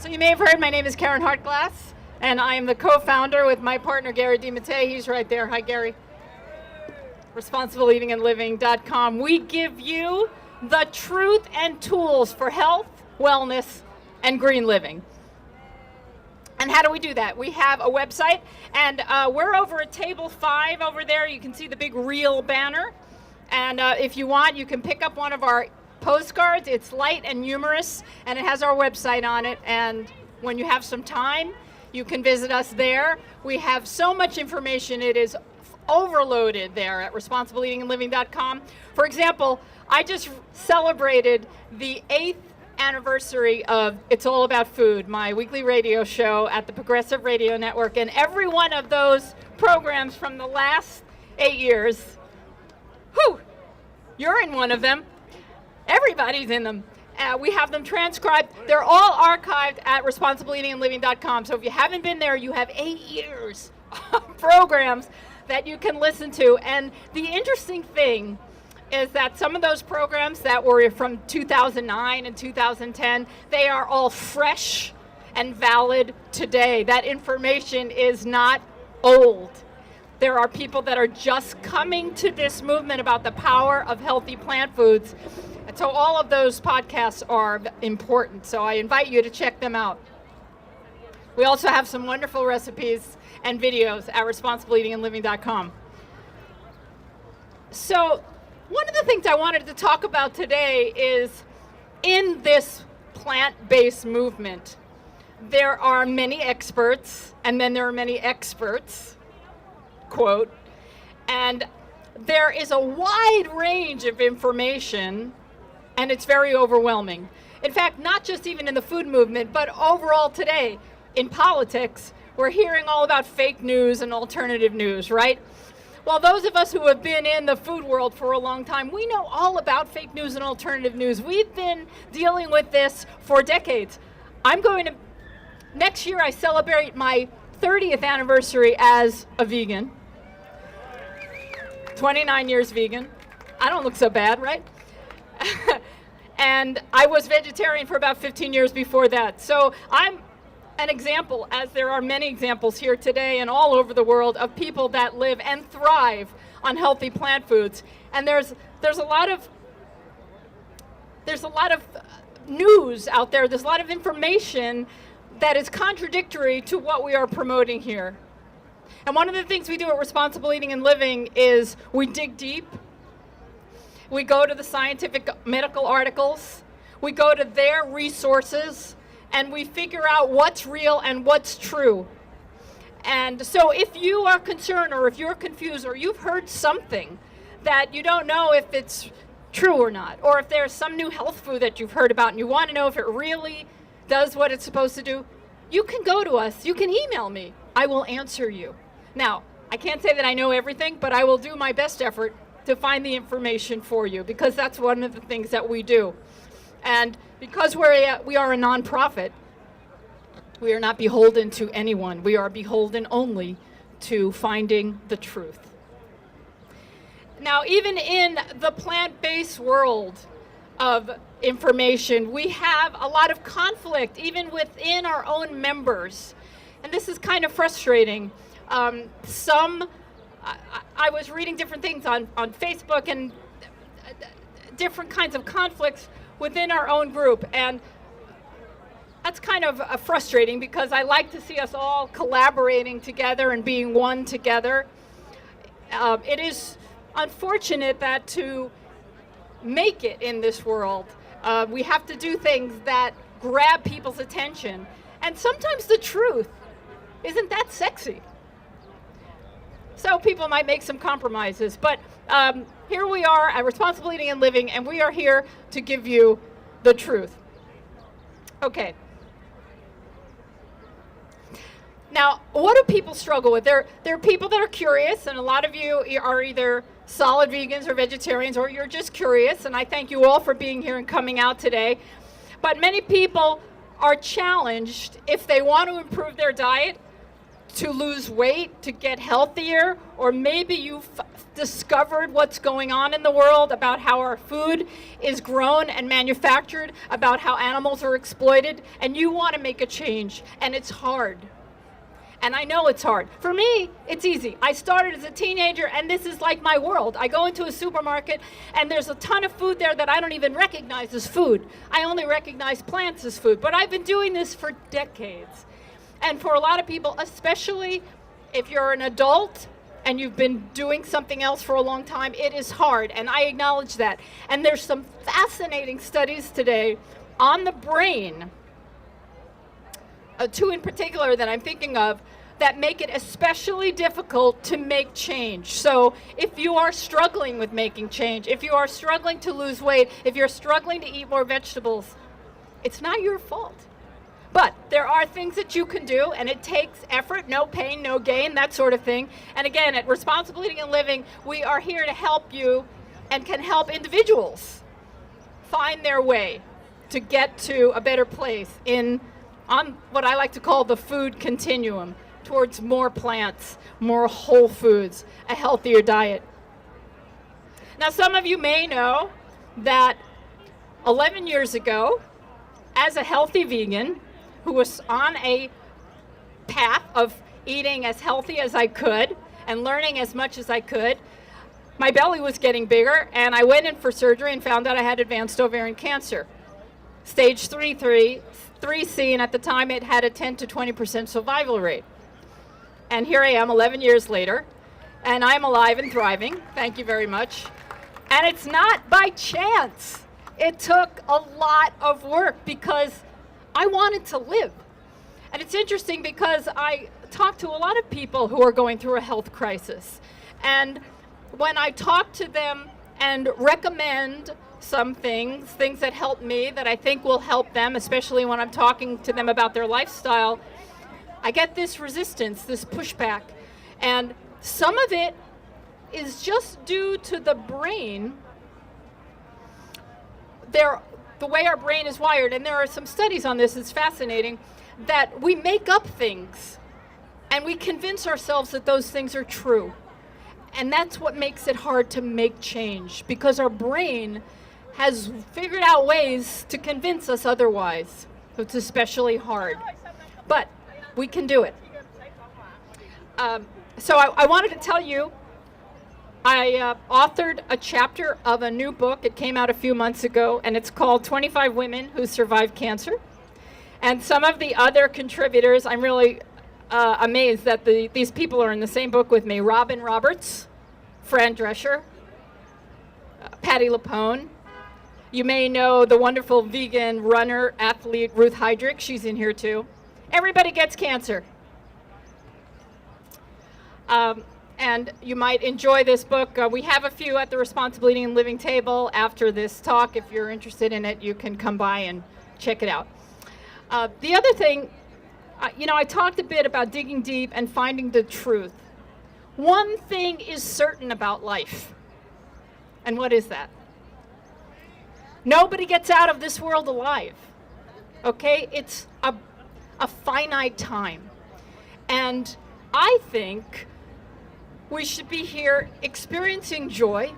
So you may have heard my name is Caryn Hartglass, and I am the co-founder with my partner Gary DiMattei. He's right there. Hi, Gary. ResponsibleEatingAndLiving.com. We give you the truth and tools for health, wellness, and green living. And how do we do that? We have a website, and we're over at table 5 over there. You can see the big R.E.A.L banner. And if you want, you can pick up one of our postcards. It's light and humorous, and it has our website on it. And when you have some time, you can visit us there. We have so much information. It is overloaded there at ResponsibleEatingAndLiving.com. For example, I just celebrated the 8th anniversary of It's All About Food, my weekly radio show at the Progressive Radio Network. And every one of those programs from the last 8 years, you're in one of them. Everybody's in them. We have them transcribed. They're all archived at ResponsibleEatingAndLiving.com. So if you haven't been there, you have 8 years of programs that you can listen to. And the interesting thing is that some of those programs that were from 2009 and 2010, they are all fresh and valid today. That information is not old. There are people that are just coming to this movement about the power of healthy plant foods. And so all of those podcasts are important. So I invite you to check them out. We also have some wonderful recipes and videos at ResponsibleEatingAndLiving.com. So one of the things I wanted to talk about today is in this plant-based movement, there are many experts, and then there are many experts, quote, and there is a wide range of information, and it's very overwhelming. In fact, not just even in the food movement, but overall today in politics, we're hearing all about fake news and alternative news, right? Well, those of us who have been in the food world for a long time, we know all about fake news and alternative news. We've been dealing with this for decades. Next year I celebrate my 30th anniversary as a vegan. 29 years vegan. I don't look so bad, right? And I was vegetarian for about 15 years before that. So I'm an example, as there are many examples here today and all over the world, of people that live and thrive on healthy plant foods. And there's a lot of news out there. There's a lot of information that is contradictory to what we are promoting here. And one of the things we do at Responsible Eating and Living is we dig deep. We go to the scientific medical articles. We go to their resources, and we figure out what's real and what's true. And so if you are concerned, or if you're confused, or you've heard something that you don't know if it's true or not, or if there's some new health food that you've heard about and you want to know if it really does what it's supposed to do, you can go to us. You can email me. I will answer you. Now, I can't say that I know everything, but I will do my best effort to find the information for you, because that's one of the things that we do. And because we are a nonprofit, we are not beholden to anyone. We are beholden only to finding the truth. Now, even in the plant-based world of information, we have a lot of conflict, even within our own members. And this is kind of frustrating. I was reading different things on Facebook, and different kinds of conflicts within our own group. And that's kind of frustrating, because I like to see us all collaborating together and being one together. It is unfortunate that to make it in this world, we have to do things that grab people's attention. And sometimes the truth isn't that sexy. So people might make some compromises. But here we are at Responsible Eating and Living, and we are here to give you the truth. Okay. Now, what do people struggle with? There are people that are curious, and a lot of you are either solid vegans or vegetarians, or you're just curious, and I thank you all for being here and coming out today. But many people are challenged if they want to improve their diet to lose weight, to get healthier, or maybe you've discovered what's going on in the world about how our food is grown and manufactured, about how animals are exploited, and you want to make a change, and it's hard. And I know it's hard. For me, it's easy. I started as a teenager, and this is like my world. I go into a supermarket, and there's a ton of food there that I don't even recognize as food. I only recognize plants as food. But I've been doing this for decades. And for a lot of people, especially if you're an adult and you've been doing something else for a long time, it is hard, and I acknowledge that. And there's some fascinating studies today on the brain, two in particular that I'm thinking of, that make it especially difficult to make change. So if you are struggling with making change, if you are struggling to lose weight, if you're struggling to eat more vegetables, it's not your fault. But there are things that you can do, and it takes effort, no pain, no gain, that sort of thing. And again, at Responsible Eating and Living, we are here to help you and can help individuals find their way to get to a better place on what I like to call the food continuum, towards more plants, more whole foods, a healthier diet. Now, some of you may know that 11 years ago, as a healthy vegan who was on a path of eating as healthy as I could and learning as much as I could, my belly was getting bigger, and I went in for surgery and found out I had advanced ovarian cancer. Stage 3C, and at the time it had a 10 to 20% survival rate. And here I am 11 years later, and I'm alive and thriving, thank you very much. And it's not by chance. It took a lot of work because I wanted to live. And it's interesting because I talk to a lot of people who are going through a health crisis. And when I talk to them and recommend some things that help me, that I think will help them, especially when I'm talking to them about their lifestyle, I get this resistance, this pushback. And some of it is just due to the brain, the way our brain is wired. And there are some studies on this, it's fascinating, that we make up things and we convince ourselves that those things are true. And that's what makes it hard to make change, because our brain has figured out ways to convince us otherwise. So it's especially hard. But we can do it. So I wanted to tell you, I authored a chapter of a new book. It came out a few months ago, and it's called 25 Women Who Survived Cancer. And some of the other contributors, I'm really amazed that these people are in the same book with me. Robin Roberts, Fran Drescher, Patty Lapone. You may know the wonderful vegan runner, athlete, Ruth Heydrich. She's in here too. Everybody gets cancer. And you might enjoy this book. We have a few at the Responsible Eating and Living table after this talk. If you're interested in it, you can come by and check it out. The other thing, I talked a bit about digging deep and finding the truth. One thing is certain about life. And what is that? Nobody gets out of this world alive. Okay? It's a finite time. And I think we should be here experiencing joy,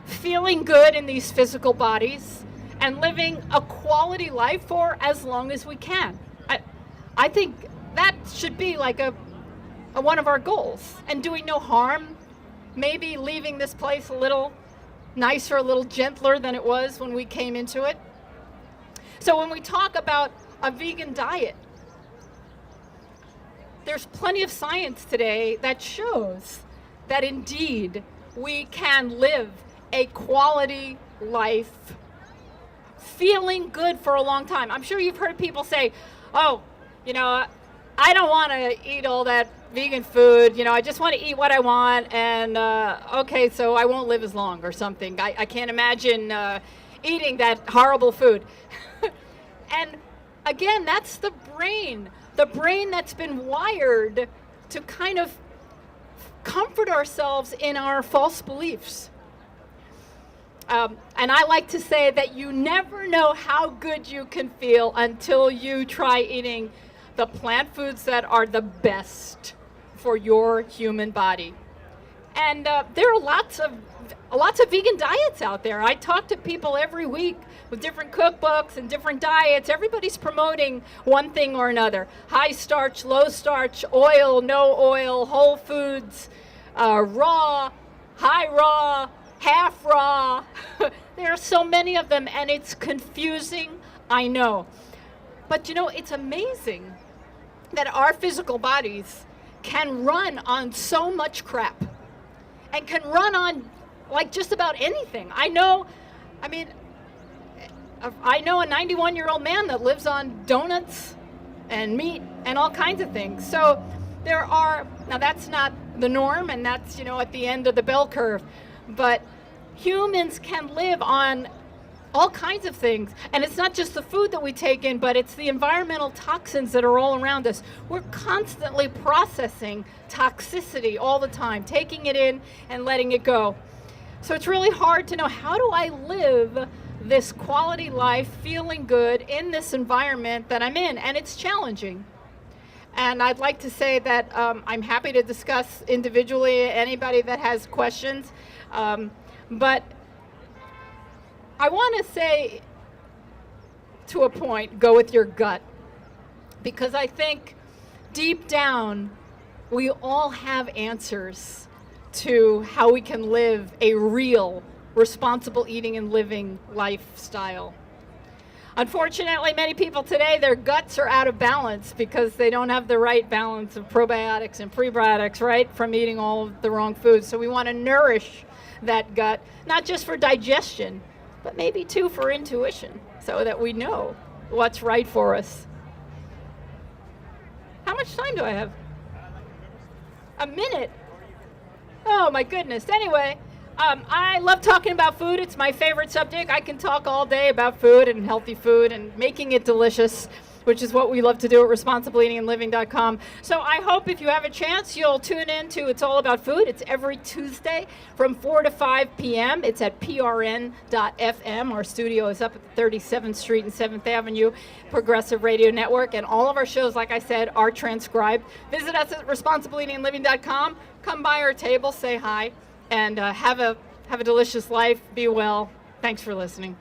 feeling good in these physical bodies, and living a quality life for as long as we can. I think that should be like one of our goals. And doing no harm, maybe leaving this place a little nicer, a little gentler than it was when we came into it. So when we talk about a vegan diet, there's plenty of science today that shows that indeed we can live a quality life feeling good for a long time. I'm sure you've heard people say, oh, I don't want to eat all that vegan food. I just want to eat what I want, and okay, so I won't live as long or something. I can't imagine eating that horrible food. And again, that's the brain that's been wired to kind of comfort ourselves in our false beliefs. And I like to say that you never know how good you can feel until you try eating the plant foods that are the best for your human body. And there are lots of vegan diets out there. I talk to people every week with different cookbooks and different diets. Everybody's promoting one thing or another. High starch, low starch, oil, no oil, whole foods, raw, high raw, half raw. There are so many of them, and it's confusing, I know. But you know, it's amazing that our physical bodies can run on so much crap and can run on like just about anything. I know a 91-year-old man that lives on donuts and meat and all kinds of things. So now that's not the norm, and that's, at the end of the bell curve. But humans can live on all kinds of things. And it's not just the food that we take in, but it's the environmental toxins that are all around us. We're constantly processing toxicity all the time, taking it in and letting it go. So it's really hard to know, how do I live this quality life, feeling good in this environment that I'm in? And it's challenging. And I'd like to say that I'm happy to discuss individually anybody that has questions. But I want to say, to a point, go with your gut. Because I think deep down, we all have answers to how we can live a real, responsible eating and living lifestyle. Unfortunately, many people today, their guts are out of balance because they don't have the right balance of probiotics and prebiotics, right, from eating all of the wrong foods. So we want to nourish that gut, not just for digestion, but maybe too for intuition, so that we know what's right for us. How much time do I have? A minute? Oh my goodness. Anyway, I love talking about food. It's my favorite subject. I can talk all day about food and healthy food and making it delicious, which is what we love to do at responsibleeatingandliving.com. So I hope if you have a chance, you'll tune in to It's All About Food. It's every Tuesday from 4 to 5 p.m. It's at prn.fm. Our studio is up at 37th Street and 7th Avenue, Progressive Radio Network. And all of our shows, like I said, are transcribed. Visit us at responsibleeatingandliving.com. Come by our table, say hi, and have a delicious life. Be well. Thanks for listening.